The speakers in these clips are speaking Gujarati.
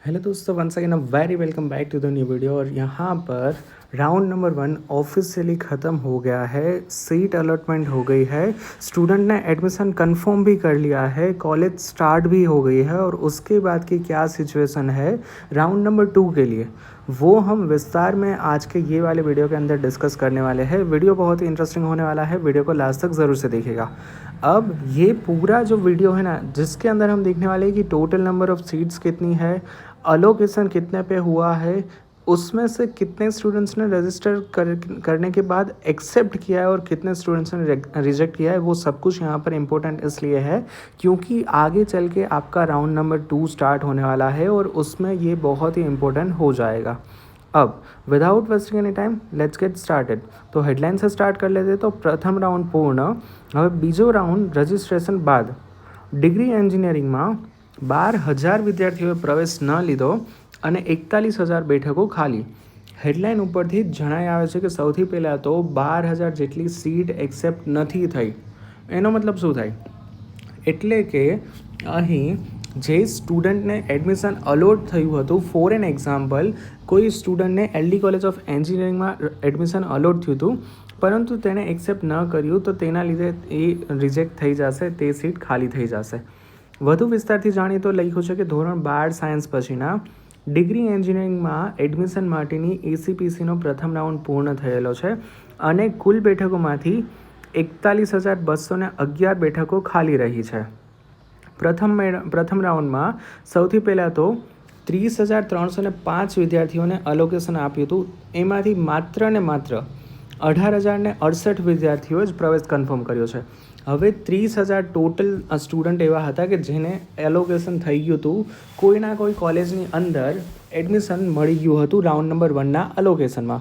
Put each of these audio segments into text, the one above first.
हेलो दोस्तों, once again a very welcome back to the new video. और यहाँ पर राउंड नंबर 1 ऑफिशियली ख़त्म हो गया है। सीट अलॉटमेंट हो गई है, स्टूडेंट ने एडमिशन कंफर्म भी कर लिया है, कॉलेज स्टार्ट भी हो गई है। और उसके बाद की क्या सिचुएशन है राउंड नंबर 2 के लिए, वो हम विस्तार में आज के ये वाले वीडियो के अंदर डिस्कस करने वाले हैं। वीडियो बहुत ही इंटरेस्टिंग होने वाला है, वीडियो को लास्ट तक ज़रूर से देखिएगा। अब ये पूरा जो वीडियो है ना, जिसके अंदर हम देखने वाले हैं कि टोटल नंबर ऑफ़ सीट्स कितनी है, अलोकेशन कितने पे हुआ है, उसमें से कितने स्टूडेंट्स ने रजिस्टर करने के बाद एक्सेप्ट किया है और कितने स्टूडेंट्स ने रिजेक्ट किया है, वो सब कुछ यहाँ पर इम्पोर्टेंट इसलिए है क्योंकि आगे चल के आपका राउंड नंबर 2 स्टार्ट होने वाला है और उसमें ये बहुत ही इम्पोर्टेंट हो जाएगा। अब without wasting any time let's get started. तो हेडलाइन से स्टार्ट कर लेते। तो प्रथम राउंड पूर्ण, હવે બીજો રાઉન્ડ રજિસ્ટ્રેશન બાદ ડિગ્રી એન્જિનિયરિંગમાં 12,000 વિદ્યાર્થીઓએ પ્રવેશ ન લીધો અને 41,000 બેઠકો ખાલી। હેડલાઇન ઉપરથી જ જણાઈ આવે છે કે સૌથી પહેલાં તો 12,000 જેટલી સીટ એક્સેપ્ટ નથી થઈ। એનો મતલબ શું થાય? એટલે કે અહીં જે સ્ટુડન્ટને એડમિશન અલોટ થયું હતું, ફોર એન એક્ઝામ્પલ, કોઈ સ્ટુડન્ટને એલડી કોલેજ ઓફ એન્જિનિયરિંગમાં એડમિશન અલોટ થયું હતું પરંતુ તેણે એક્સેપ્ટ ન કર્યું તો તેના લીધે એ રિજેક્ટ થઈ જશે, તે સીટ ખાલી થઈ જશે। વધુ વિસ્તારથી જાણીએ તો લખ્યું છે કે ધોરણ 12 સાયન્સ પછીના ડિગ્રી એન્જિનિયરિંગમાં એડમિશન માટેની એસીપીસીનો પ્રથમ રાઉન્ડ પૂર્ણ થયેલો છે અને કુલ બેઠકોમાંથી 41,211 બેઠકો ખાલી રહી છે। પ્રથમ રાઉન્ડમાં સૌથી પહેલાં તો 30,305 વિદ્યાર્થીઓને અલોકેશન આપ્યું હતું। એમાંથી માત્ર ને માત્ર 18,068 વિદ્યાર્થીઓએ જ પ્રવેશ કન્ફર્મ કર્યો છે। હવે 30,000 ટોટલ સ્ટુડન્ટ એવા હતા કે જેને એલોકેશન થઈ ગયું હતું, કોઈના કોઈ કોલેજની અંદર એડમિશન મળી ગયું હતું રાઉન્ડ નંબર 1ના અલોકેશનમાં,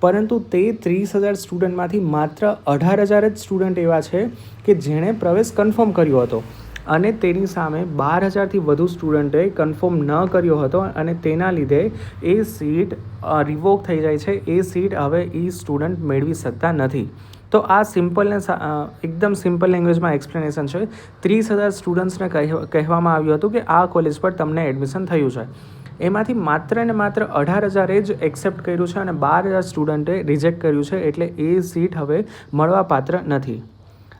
પરંતુ તે 30,000 સ્ટુડન્ટમાંથી માત્ર 18,000 જ સ્ટુડન્ટ એવા છે કે જેણે પ્રવેશ કન્ફર્મ કર્યો હતો અને તેની સામે 12,000થી વધુ સ્ટુડન્ટે કન્ફર્મ ન કર્યો હતો અને તેના લીધે એ સીટ રિવોક થઈ જાય છે। એ સીટ હવે એ સ્ટુડન્ટ મેળવી શકતા નથી। તો આ સિમ્પલ ને એકદમ સિમ્પલ લેંગ્વેજમાં એક્સપ્લેનેશન છે। 30,000 સ્ટુડન્ટ્સને કહેવામાં આવ્યું હતું કે આ કોલેજ પર તમને એડમિશન થયું છે, એમાંથી માત્ર ને માત્ર 18,000એ જ એક્સેપ્ટ કર્યું છે અને 12,000 સ્ટુડન્ટે રિજેક્ટ કર્યું છે, એટલે એ સીટ હવે મળવાપાત્ર નથી।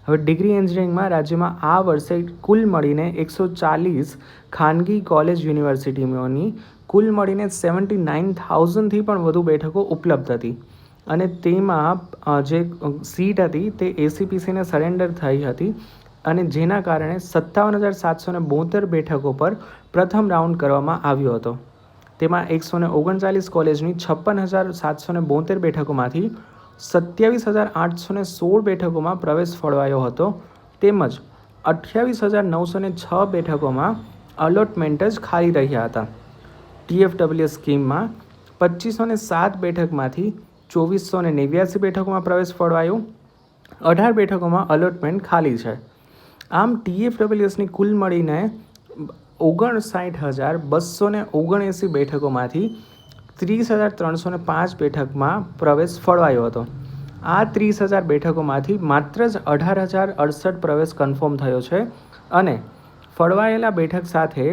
હવે ડિગ્રી એન્જિનિયરિંગમાં રાજ્યમાં આ વર્ષે કુલ મળીને 140 ખાનગી કોલેજ યુનિવર્સિટીઓની કુલ મળીને 79,000થી પણ વધુ બેઠકો ઉપલબ્ધ હતી અને તેમાં જે સીટ હતી તે એસીપીસીને સરેન્ડર થઈ હતી અને જેના કારણે 57,772 બેઠકો પર પ્રથમ રાઉન્ડ કરવામાં આવ્યો હતો। તેમાં 139 કોલેજની 56,772 બેઠકોમાંથી 27,816 બેઠકોમાં પ્રવેશ ફળવાયો હતો તેમજ 28,906 બેઠકોમાં અલોટમેન્ટ જ ખાલી રહ્યા હતા। ટીએફડબલ્યુએસ સ્કીમમાં 2,507 બેઠકમાંથી 2,489 બેઠકોમાં પ્રવેશ ફળવાયો, 18 બેઠકોમાં અલોટમેન્ટ ખાલી છે। આમ ટીએફડબલ્યુએસની કુલ મળીને 59,279 બેઠકોમાંથી 30,305 બેઠકમાં પ્રવેશ ફળવાયો હતો। આ 30,000 બેઠકોમાંથી માત્ર જ 18,068 પ્રવેશ કન્ફર્મ થયો છે અને ફળવાયેલા બેઠક સાથે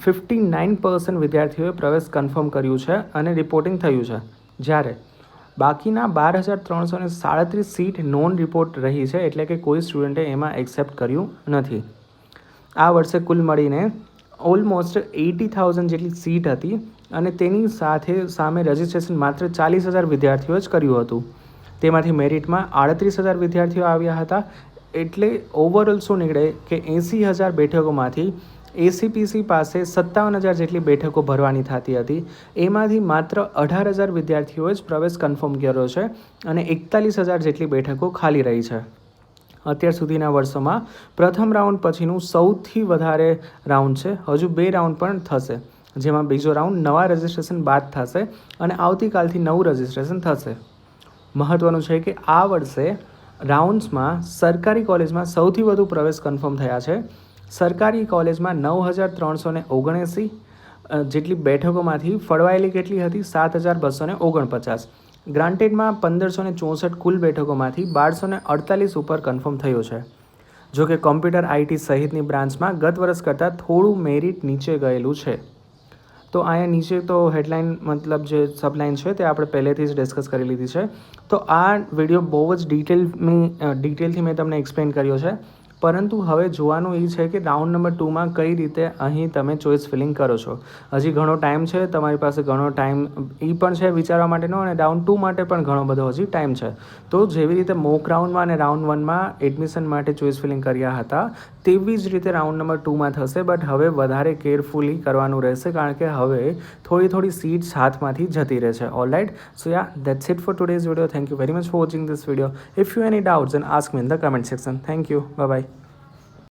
59% વિદ્યાર્થીઓએ પ્રવેશ કન્ફર્મ કર્યું છે અને રિપોર્ટિંગ થયું છે, જ્યારે બાકીના 12,337 સીટ નોન રિપોર્ટ રહી છે, એટલે કે કોઈ સ્ટુડન્ટે એમાં એક્સેપ્ટ કર્યું નથી। આ વર્ષે કુલ મળીને ઓલમોસ્ટ 80,000 જેટલી સીટ હતી અને તેની સામે રજિસ્ટ્રેશન માત્ર 40,000 વિદ્યાર્થીઓએ જ કર્યું હતું। તેમાંથી મેરિટમાં 38,000 વિદ્યાર્થીઓ આવ્યા હતા, એટલે ઓવરઓલ શું નીકળે કે 80,000 બેઠકોમાંથી એસીપીસી પાસે 57,000 જેટલી બેઠકો ભરવાની થતી હતી, એમાંથી માત્ર 18,000 વિદ્યાર્થીઓએ જ પ્રવેશ કન્ફર્મ કર્યો છે અને 41,000 જેટલી બેઠકો ખાલી રહી છે। અત્યાર સુધીના વર્ષોમાં પ્રથમ રાઉન્ડ પછીનું સૌથી વધારે રાઉન્ડ છે। હજુ 2 રાઉન્ડ પણ થશે, જેમાં બીજો રાઉન્ડ નવા રજિસ્ટ્રેશન બાદ થશે અને આવતીકાલથી નવું રજિસ્ટ્રેશન થશે। મહત્ત્વનું છે કે આ વર્ષે રાઉન્ડ્સમાં સરકારી કોલેજમાં સૌથી વધુ પ્રવેશ કન્ફર્મ થયા છે। સરકારી કોલેજમાં 9,379 જેટલી બેઠકોમાંથી ફળવાયેલી કેટલી હતી? 7,249। ગ્રાન્ટેડમાં 1,564 કુલ બેઠકોમાંથી 1,248 ઉપર કન્ફર્મ થયો છે। જો કે કોમ્પ્યુટર આઈટી સહિતની બ્રાન્ચમાં ગત વર્ષ કરતાં થોડું મેરિટ નીચે ગયેલું છે। તો અહીંયા નીચે તો હેડલાઇન મતલબ જે સબલાઇન છે તે આપણે પહેલેથી જ ડિસ્કસ કરી લીધી છે. તો આ વિડીયો બહુ જ ડિટેલથી મેં તમને એક્સપ્લેન કર્યો છે. પરંતુ હવે જોવાનું એ છે કે રાઉન્ડ નંબર 2માં કઈ રીતે અહીં તમે ચોઇસ ફિલિંગ કરો છો. હજી ઘણો ટાઈમ છે, તમારી પાસે ઘણો ટાઈમ એ પણ છે વિચારવા માટેનો, અને રાઉન્ડ 2 માટે પણ ઘણો બધો હજી ટાઈમ છે. તો જેવી રીતે મોક રાઉન્ડમાં અને રાઉન્ડ 1માં એડમિશન માટે ચોઇસ ફિલિંગ કર્યા હતા, તેવી જ રીતે રાઉન્ડ નંબર 2માં થશે. બટ હવે વધારે કેરફુલી કરવાનું રહેશે, કારણ કે હવે થોડી સીટ્સ હાથમાંથી જતી રહે છે. All right, so yeah, that's it for today's video. Thank you very much for watching this video. If you have any doubts, then ask me in the comment section. Thank you. Bye bye.